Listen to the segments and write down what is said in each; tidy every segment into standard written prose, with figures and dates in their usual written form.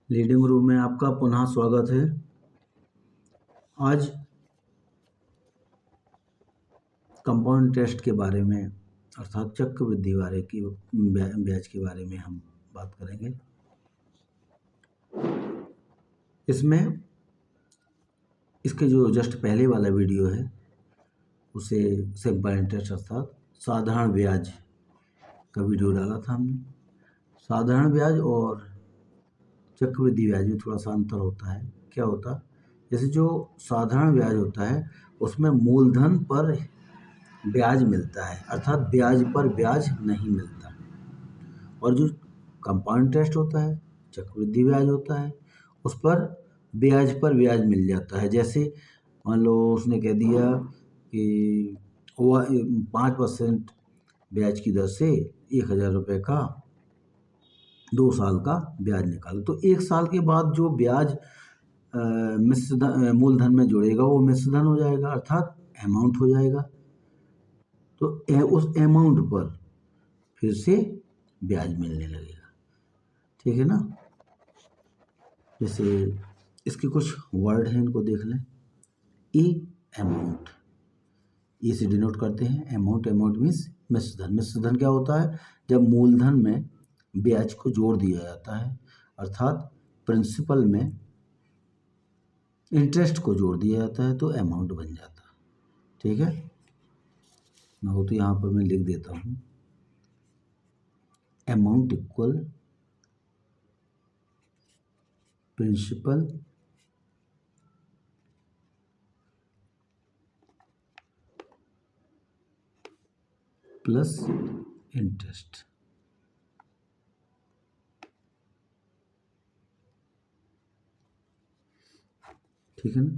Reading room में आपका पुनः स्वागत है। आज कंपाउंड टेस्ट के बारे में अर्थात चक्रवृद्धि ब्याज के बारे में हम बात करेंगे। इसमें इसके जो जस्ट पहले वाला वीडियो है उसे सिंपल इंटरेस्ट अर्थात साधारण ब्याज का वीडियो डाला था हमने। साधारण ब्याज और चक्रवृद्धि ब्याज में थोड़ा सा अंतर होता है। क्या होता है, जैसे जो साधारण ब्याज होता है उसमें मूलधन पर ब्याज मिलता है अर्थात ब्याज पर ब्याज नहीं मिलता, और जो कंपाउंड इंटरेस्ट होता है, चक्रवृद्धि ब्याज होता है, उस पर ब्याज मिल जाता है। जैसे मान लो उसने कह दिया कि 5% ब्याज की दर से 1,000 रुपये का 2 साल का ब्याज निकालो, तो 1 साल के बाद जो ब्याज मूलधन में जुड़ेगा वो मिश्रधन हो जाएगा अर्थात अमाउंट हो जाएगा। तो उस अमाउंट पर फिर से ब्याज मिलने लगेगा, ठीक है ना। जैसे इसके कुछ वर्ड हैं, इनको देख लें। ए अमाउंट, ए से डिनोट करते हैं अमाउंट। अमाउंट मीन्स मिश्रधन। मिश्रधन क्या होता है, जब मूलधन में ब्याज को जोड़ दिया जाता है अर्थात प्रिंसिपल में इंटरेस्ट को जोड़ दिया जाता है तो अमाउंट बन जाता है, ठीक है ना। हो तो यहाँ पर मैं लिख देता हूँ amount equal principal plus interest. ठीक है ना।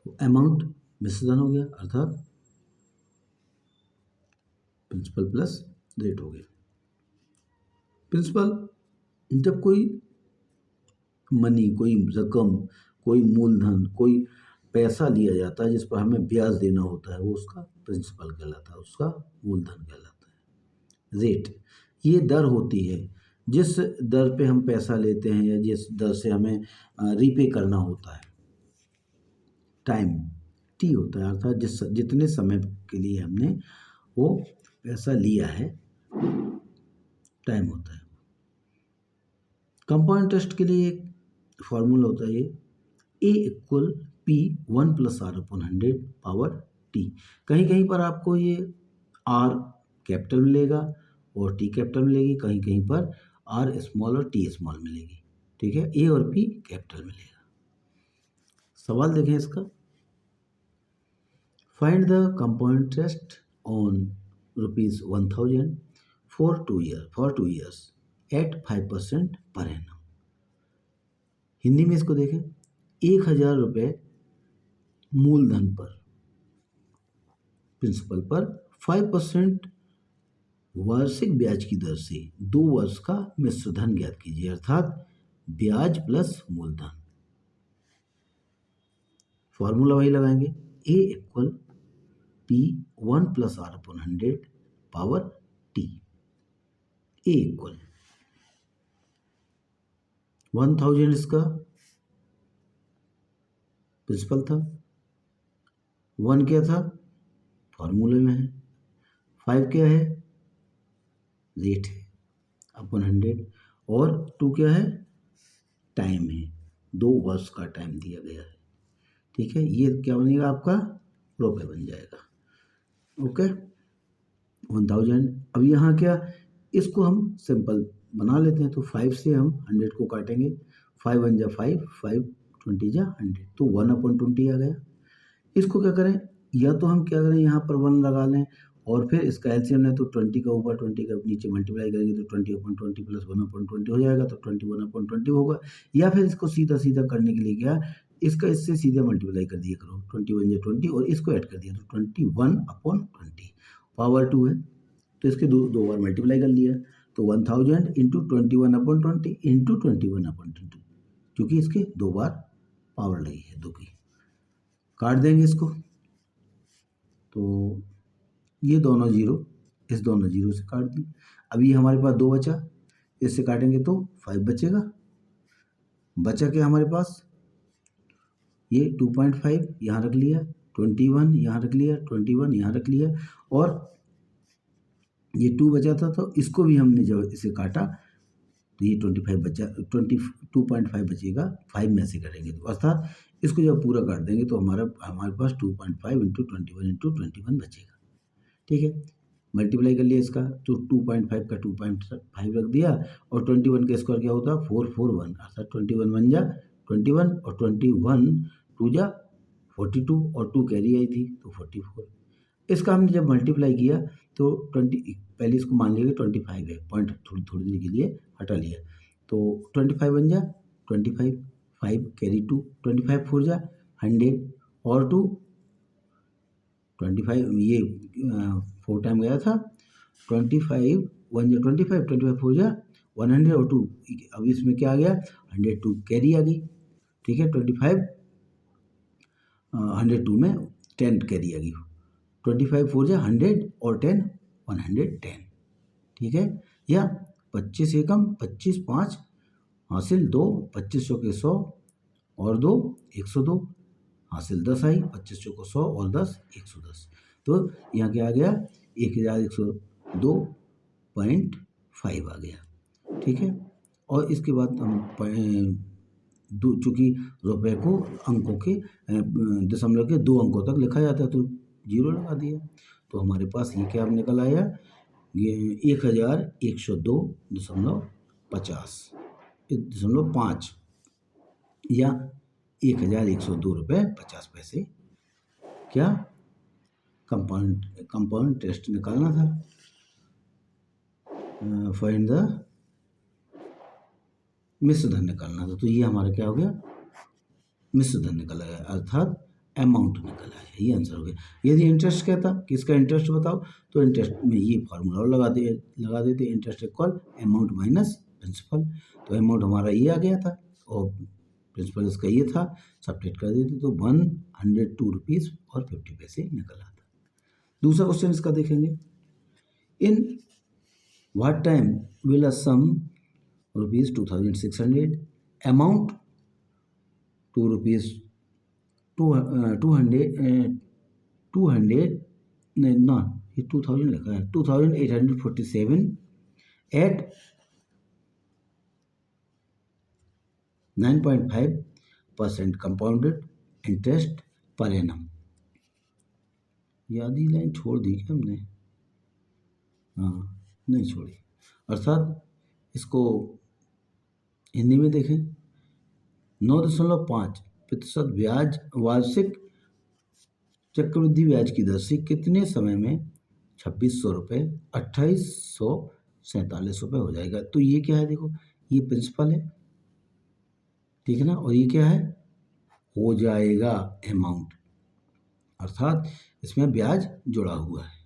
तो अमाउंट मिश्रधन हो गया अर्थात प्रिंसिपल प्लस रेट हो गया। प्रिंसिपल, जब कोई मनी, कोई रकम, कोई मूलधन, कोई पैसा लिया जाता है जिस पर हमें ब्याज देना होता है, वो उसका प्रिंसिपल कहलाता है, उसका मूलधन कहलाता है। रेट ये दर होती है जिस दर पे हम पैसा लेते हैं या जिस दर से हमें रीपे करना होता है। टाइम टी होता है अर्थात जितने समय के लिए हमने वो पैसा लिया है, टाइम होता है। कंपाउंड इंटरेस्ट के लिए एक फॉर्मूला होता है, A equal P 1 + r/100 power T. कहीं कहीं पर आपको ये आर कैपिटल मिलेगा और टी कैपिटल मिलेगी, कहीं कहीं पर आर स्मॉल और टी स्मॉल मिलेगी, ठीक है। ए और पी कैपिटल मिलेगा। सवाल देखें इसका, find the compound interest on ₹1,000 for 2 years at 5% per annum. Hindi में इसको देखें, 1,000 रुपये मूलधन पर, प्रिंसिपल पर 5% वार्षिक ब्याज की दर से 2 वर्ष का मिश्रधन ज्ञात कीजिए अर्थात ब्याज प्लस मूलधन। फॉर्मूला वही लगाएंगे, A equal P 1 + r/100 power T. A equal 1,000 इसका प्रिंसिपल था, 1 क्या था फॉर्मूले में है, 5 क्या है रेट है अपन 100, और 2 क्या है टाइम है, 2 वर्ष का टाइम दिया गया है, ठीक है। ये क्या बनेगा आपका रुपये बन जाएगा, ओके 1,000। अब यहाँ क्या, इसको हम सिंपल बना लेते हैं, तो 5 से हम 100 को काटेंगे, 5 1 जा 5, 5 20 जा 100, तो 1/20 आ गया। इसको क्या करें, या तो हम क्या करें यहाँ पर 1 लगा लें और फिर इसका एलसीएम है तो 20 का ऊपर 20 का नीचे मल्टीप्लाई करेंगे तो 20/20 प्लस 1/20 हो जाएगा, तो 21/20 होगा। या फिर इसको सीधा सीधा करने के लिए क्या, इसका इससे सीधा मल्टीप्लाई कर दिया करो, 21 या 20 और इसको ऐड कर दिया तो 21/20 पावर 2 है, तो इसके दो बार मल्टीप्लाई कर लिया, तो 1,000 इंटू 21/20 इंटू 21/20, क्योंकि इसके 2 बार पावर लगी है 2 की। काट देंगे इसको, तो ये दोनों जीरो इस दोनों जीरो से काट दी। अब ये हमारे पास 2 बचा, इससे काटेंगे तो 5 बचेगा, बचा क्या हमारे पास, ये 2.5 यहाँ रख लिया, 21 यहाँ रख लिया, 21 यहाँ रख लिया, और ये 2 बचा था तो इसको भी हमने जब इसे काटा तो ये 25 बचा, 22.5 बचेगा, 5 में से करेंगे तो अर्थात इसको जब पूरा काट देंगे तो हमारे पास 2.5 इंटू 21 बचेगा। ठीक है, मल्टीप्लाई कर लिया इसका तो 2.5 का 2.5 रख दिया, और 21 का स्क्वायर क्या होता है 441, अर्थात 21 बन जा 21 और 21 2 जा 42 और 2 कैरी आई थी तो 44। इसका हमने जब मल्टीप्लाई किया तो 20, पहले इसको मान लिया 25 है, पॉइंट थोड़ी देर के लिए हटा लिया तो 25 बन जा 25, 5 कैरी 2, 25 4 जा 100 और 2 25, ये 4 टाइम गया था, 25 1 जा 25, 25 4 जा 100 और 2, अब इसमें क्या आ गया 102 कैरी आ गई। ठीक है, 25 102 में 10 कैरी आ गई, 25 4 जा 100 और 10 110। ठीक है, या 25 एकम 25 5 हासिल 2, 25 चौके 100 और 2 102 हासिल 10 आई, 25 चौको 100 और 10 110, तो यहाँ क्या आ गया 1102.5 आ गया। ठीक है, और इसके बाद हम चूँकि रुपए को अंकों के दशमलव के 2 अंकों तक लिखा जाता है तो 0 लगा दिया, तो हमारे पास ये क्या निकल आया, ये 1101.50 या 1102 रुपये 50 पैसे क्या कंपाउंड इंटरेस्ट निकालना था। फाइंड द मिश्र धन निकालना था, तो ये हमारा क्या हो गया मिश्र धन निकल आया, अर्थात अमाउंट निकल आया, ये आंसर हो गया। यदि इंटरेस्ट कहता कि इसका इंटरेस्ट बताओ तो इंटरेस्ट में ये फार्मूला लगा देते interest equal amount minus principal, तो अमाउंट हमारा ये आ गया था और प्रिंसिपल इसका ये था, सब्ट्रैक्ट कर देते तो 102 रुपीज़ और 50 पैसे निकल आता। दूसरा क्वेश्चन इसका देखेंगे, in what time will a sum rupees 2600 amount to rupees 200 नहीं ना, ये 2000 लिखा है 2847 at 9.5% compounded interest per annum. ये आधी लाइन छोड़ दी क्या हमने, हाँ नहीं छोड़ी, अर्थात इसको हिंदी में देखें 9.5% ब्याज वार्षिक चक्रवृद्धि ब्याज की दर से कितने समय में 2600 रुपये 2847 रुपये हो जाएगा। तो ये क्या है, देखो ये प्रिंसिपल है, ठीक है ना, और ये क्या है हो जाएगा अमाउंट, अर्थात इसमें ब्याज जुड़ा हुआ है।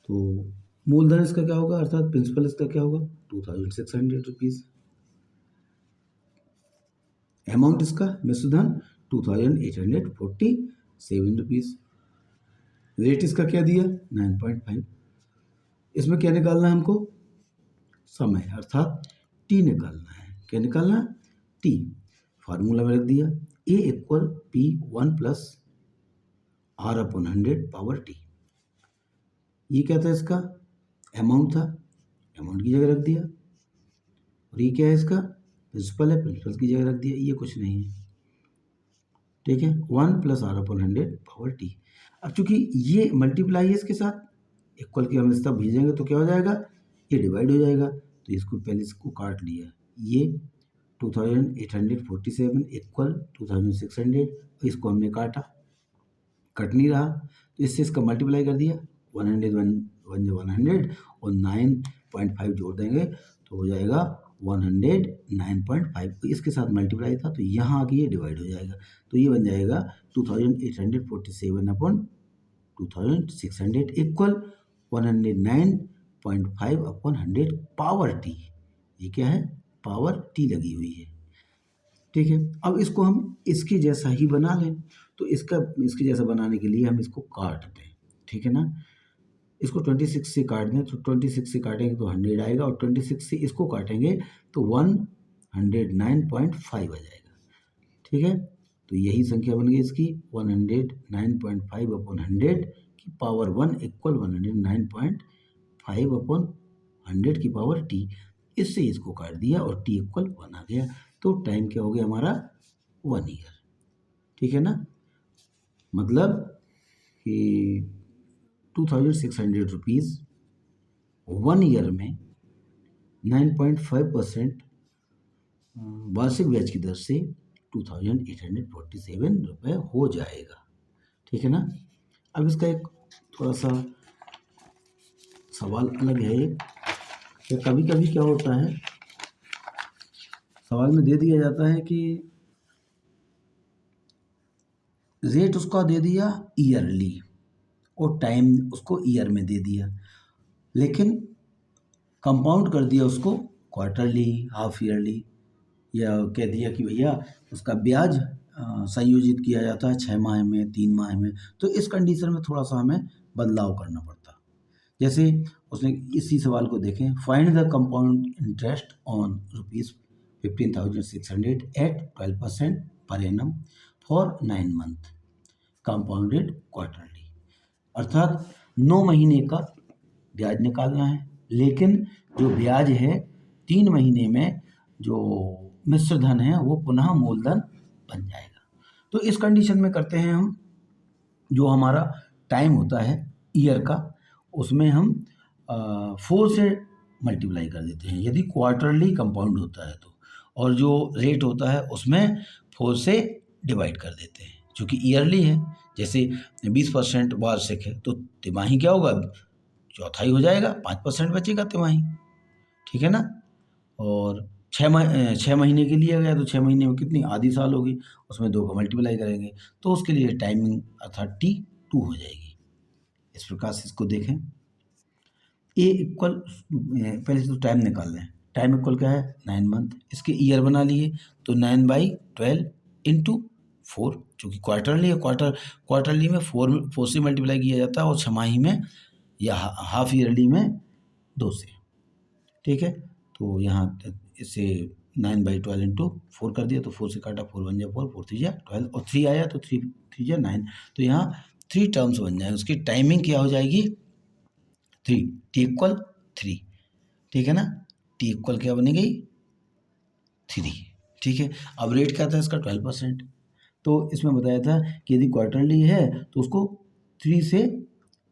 तो मूलधन इसका क्या होगा, अर्थात प्रिंसिपल इसका क्या होगा 2600 रुपीज़, अमाउंट इसका मिश्रधन 2847 रुपीज़, रेट इसका क्या दिया 9.5। इसमें क्या निकालना है हमको, समय, अर्थात टी निकालना है। क्या निकालना है, टी, फार्मूला में रख दिया ए equal P1 + R/100 power T. ये क्या था, इसका अमाउंट था, अमाउंट की जगह रख दिया, और ये क्या है इसका प्रिंसिपल है, प्रिंसिपल की जगह रख दिया, ये कुछ नहीं है। ठीक है, 1 + R/100 पावर टी। अब चूंकि ये मल्टीप्लाई है इसके साथ, इक्वल की हम इस तरफ भेजेंगे तो क्या हो जाएगा, ये डिवाइड हो जाएगा, तो इसको पहले इसको काट लिया, ये 2847 इक्वल 2600, इसको हमने काटा, कट नहीं रहा तो इससे इसका मल्टीप्लाई कर दिया, 100 100 और 9.5 जोड़ देंगे तो हो जाएगा 109.5, इसके साथ मल्टीप्लाई था तो यहाँ आके ये डिवाइड हो जाएगा, तो ये बन जाएगा 2847/2600 इक्वल 109.5/100 पावर टी। ये क्या है, पावर टी लगी हुई है। ठीक है, अब इसको हम इसके जैसा ही बना लें, तो इसके जैसा बनाने के लिए हम इसको काट दें, ठीक है ना, इसको 26 से काट दें, तो 26 से काटेंगे तो 100 आएगा, और 26 से इसको काटेंगे तो 1 109.5 आ जाएगा। ठीक है, तो यही संख्या बन गई इसकी 109.5 अपॉन 100 की पावर 1 इक्वल 109.5 अपॉन 100 की पावर t। इससे इसको काट दिया और t इक्वल 1 आ गया। तो टाइम क्या हो गया हमारा 1 ईयर। ठीक है ना, मतलब कि 2600 रुपीज़ 1 ईयर में 9.5% वार्षिक ब्याज की दर से 2847 रुपये हो जाएगा। ठीक है ना, अब इसका एक थोड़ा सा सवाल अलग है कि कभी कभी क्या होता है, सवाल में दे दिया जाता है कि रेट उसका दे दिया ईयरली और टाइम उसको ईयर में दे दिया, लेकिन कंपाउंड कर दिया उसको क्वार्टरली, हाफ ईयरली, या कह दिया कि भैया उसका ब्याज संयोजित किया जाता है 6 माह में, 3 माह में। तो इस कंडीशन में थोड़ा सा हमें बदलाव करना पड़ता। जैसे उसने इसी सवाल को देखें, find the compound interest on ₹15,600 at 12% per annum for 9 month compounded quarterly, अर्थात 9 महीने का ब्याज निकालना है, लेकिन जो ब्याज है 3 महीने में जो मिश्र धन है वो पुनः मूलधन बन जाएगा। तो इस कंडीशन में करते हैं हम, जो हमारा टाइम होता है ईयर का, उसमें हम 4 से मल्टीप्लाई कर देते हैं यदि क्वार्टरली कंपाउंड होता है तो, और जो रेट होता है उसमें 4 से डिवाइड कर देते हैं। चूँकि ईयरली है, जैसे 20% वार्षिक है तो तिमाही क्या होगा, चौथाई हो जाएगा, 5% बचेगा तिमाही। ठीक है ना, और 6 महीने के लिए गया तो 6 महीने में कितनी, आधी साल होगी, उसमें 2 को मल्टीप्लाई करेंगे तो उसके लिए टाइमिंग अर्थात T2 हो जाएगी। इस प्रकार से इसको देखें, A इक्वल, पहले तो टाइम निकाल लें, टाइम इक्वल क्या है 9 मंथ, इसके ईयर बना लिए तो 9/12 इंटू 4, चूँकि क्वार्टरली है, क्वार्टरली में 4 से मल्टीप्लाई किया जाता है और छमाही में या हाफ ईयरली में 2 से। ठीक है, तो यहाँ इसे 9/12 इंटू 4 कर दिया तो 4 से काटा, 4 1 4, 4 3 12 और 3 आया तो 3 3 9, तो यहाँ 3 टर्म्स बन जाएंगे। उसकी टाइमिंग क्या हो जाएगी 3, T इक्वल 3। ठीक है ना, T इक्वल क्या बनी गई 3। ठीक है, अब रेट क्या था इसका 12%। तो इसमें बताया था कि यदि क्वार्टरली है तो उसको 3 से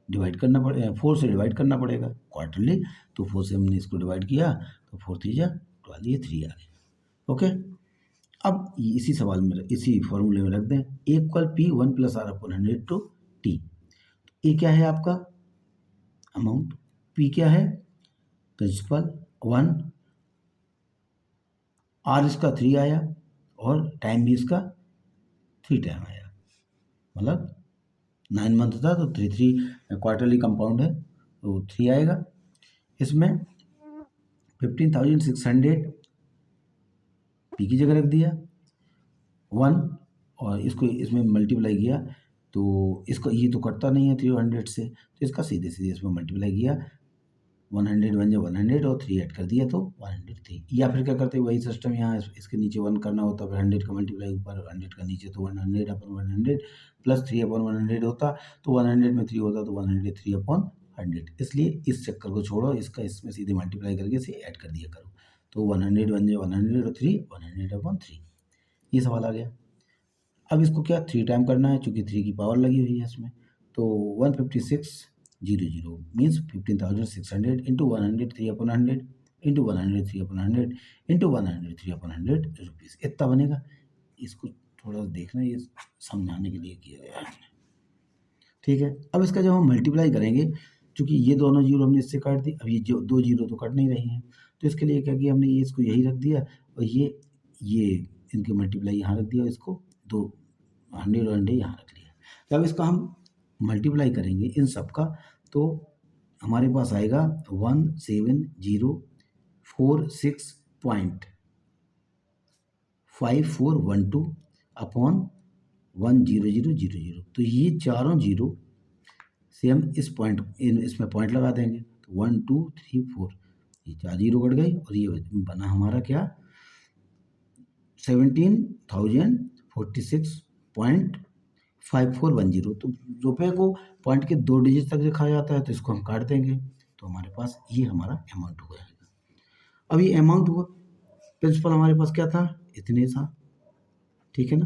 डिवाइड करना पड़ेगा, 4 से डिवाइड करना पड़ेगा क्वार्टरली, तो 4 से हमने इसको डिवाइड किया तो 4 3 12, ये 3 आ गया। ओके, अब इसी सवाल में, इसी फॉर्मूले में रख दें, A equal P1 + R/100 to T। A क्या है आपका अमाउंट, P क्या है प्रिंसिपल 1, R इसका 3 आया और टाइम भी इसका 3 टाइम आया, मतलब 9 मंथ था तो 3 क्वार्टरली कंपाउंड है तो 3 आएगा। इसमें 15,600 P की जगह रख दिया 1 और इसको इसमें मल्टीप्लाई किया तो इसको, ये तो कटता नहीं है 300 से, तो इसका सीधे सीधे इसमें मल्टीप्लाई किया, 100 बन जाए 100 और 3 ऐड कर दिया तो 103। या फिर क्या करते हैं, वही सिस्टम यहाँ इसके नीचे 1 करना होता, फिर 100 का मल्टीप्लाई ऊपर, 100 का नीचे, तो 100/100 प्लस 3/100 होता, तो 100 में 3 होता तो 103/100। इसलिए इस चक्कर को छोड़ो, इसका इसमें सीधे मल्टीप्लाई करके इसे ऐड कर दिया करो, तो 100 बन जाए 100 और 3 100/3। ये सवाल आ गया। अब इसको क्या 3 टाइम करना है, चूँकि 3 की पावर लगी हुई है इसमें, तो 156,000 means 15,600 into 103/100 into 103/100 into 103/100 rupees, इतना बनेगा। इसको थोड़ा देखना, ये समझाने के लिए किया गया है। ठीक है, अब इसका जब हम मल्टीप्लाई करेंगे, चूँकि ये दोनों जीरो हमने इससे काट दी, अब ये जो 2 जीरो तो कट नहीं रही हैं, तो इसके लिए क्या किया हमने, ये इसको यही रख दिया और ये इनके मल्टीप्लाई यहाँ रख दिया, इसको 2 100 और 100 यहाँ रख लिया। जब इसका हम मल्टीप्लाई करेंगे इन सब का, तो हमारे पास आएगा 17046.5412 अपॉन 10000। तो ये चारों जीरो से हम इस पॉइंट, इसमें पॉइंट लगा देंगे तो 1 2 3 4, ये 4 जीरो कट गई और ये बना हमारा क्या 17,046.5410। तो रुपये को पॉइंट के 2 डिजिट तक लिखा जाता है तो इसको हम काट देंगे, तो हमारे पास ये हमारा अमाउंट हो जाएगा। अब ये अमाउंट हुआ, प्रिंसिपल हमारे पास क्या था, इतने था, ठीक है ना।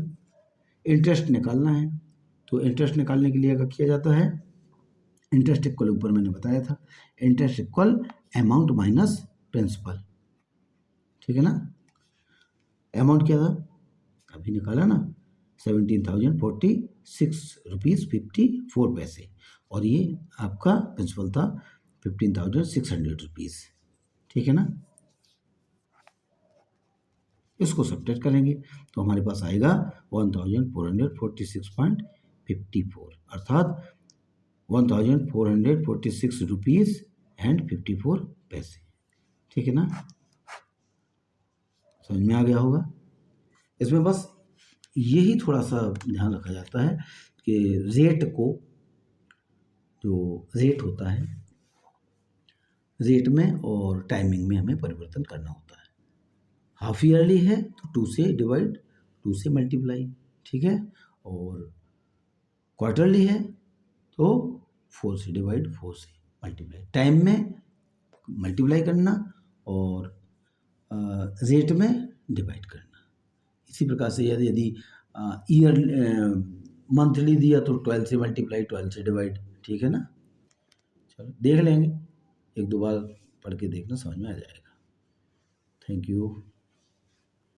इंटरेस्ट निकालना है, तो इंटरेस्ट निकालने के लिए क्या किया जाता है, इंटरेस्ट इक्वल, ऊपर मैंने बताया था, interest equal amount minus principal, ठीक है ना। अमाउंट क्या था, अभी निकाला ना, 17,046 रुपीज़ 54 पैसे, और ये आपका प्रिंसिपल था 15,600 रुपीज़, ठीक है ना। इसको सब्ट्रैक्ट करेंगे तो हमारे पास आएगा 1446.54, अर्थात 1446 रुपीज़ एंड 54 पैसे, ठीक है ना। समझ में आ गया होगा। इसमें बस यही थोड़ा सा ध्यान रखा जाता है कि रेट को, जो रेट होता है, रेट में और टाइमिंग में हमें परिवर्तन करना होता है। हाफ ईयरली है तो 2 से डिवाइड, 2 से मल्टीप्लाई, ठीक है, और क्वार्टरली है तो 4 से डिवाइड, 4 से मल्टीप्लाई, टाइम में मल्टीप्लाई करना और रेट में डिवाइड करना। इसी प्रकार से यदि ईयर मंथली दिया तो 12 से मल्टीप्लाई, 12 से डिवाइड, ठीक है ना। चलो देख लेंगे, 1-2 बार पढ़ के देखना, समझ में आ जाएगा। Thank you.